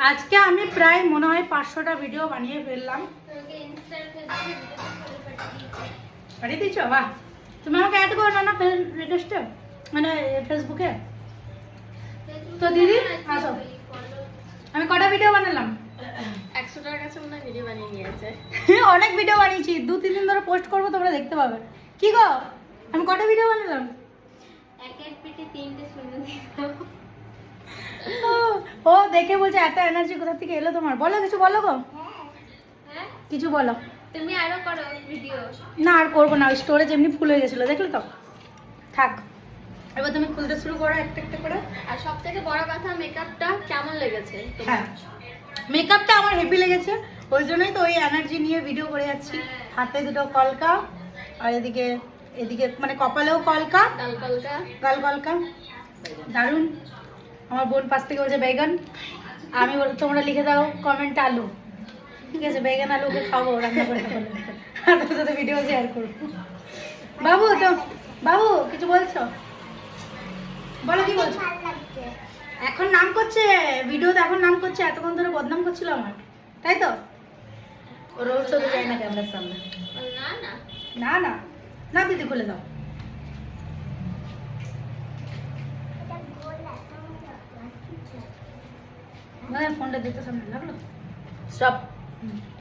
আজকে আমি প্রায় মনে হয় 500টা ভিডিও বানিয়ে ফেললাম। পাঠিয়ে দিচ্ছ? বাহ, তুমি আমাকে অ্যাড করো না রিকোয়েস্টে, মানে ফেসবুকে। তো দিদি আসো, আমি কটা ভিডিও বানালাম? 100টার কাছে মনে হয় ভিডিও বানিয়ে নিয়েছে। অনেক ভিডিও বানিয়েছি, 2-3 দিন ধরে পোস্ট করবো, তোমরা দেখতে পাবে। কি গো, আমি কটা ভিডিও বানালাম? একের পিঠে 3টে শূন্য দিও। ও দেখে বলছে এত এনার্জি কোথা থেকে এলো তোমার? বলো, কিছু বলো গো, হ্যাঁ, কিছু বলো। তুমি আরো করো ভিডিও। না আর করবো না, স্টোরেজ এমনি ফুল হয়ে গেছিলো, দেখলে তো। থাক, এবার তুমি খুলতে শুরু করো একটা একটা করে। আর সব থেকে বড় কথা, মেকআপটা কেমন লেগেছে? হ্যাঁ, মেকআপটা আমার হেভি লেগেছে, ওই জন্যই তো ওই এনার্জি নিয়ে ভিডিও করে যাচ্ছি। হাতে দুটো কলকা, আর এদিকে এদিকে মানে কপালেও কলকা, কাল কলকা। গাল কলকা, দারুণ। আমার বোন পাশ থেকে বলছে বেগান, আমি বল তোমরা লিখে দাও কমেন্ট আলু। ঠিক আছে, বেগান আলুকে খাবো রান্না করে খাবো, আর তোর সাথে ভিডিও শেয়ার করবো। বাবু তো, বাবু কিছু বলছো? বলো, কি বলছো? এখন নাম করছে ভিডিওতে, এখন নাম করছে, এতক্ষণ ধরে বদনাম করছিল আমার, তাই তো? ও রোজ তো যায় না ক্যামেরার সামনে। না না না না না, দিদি খুলে দাও। ফোনটা দিতে সামনে লাগলো সব।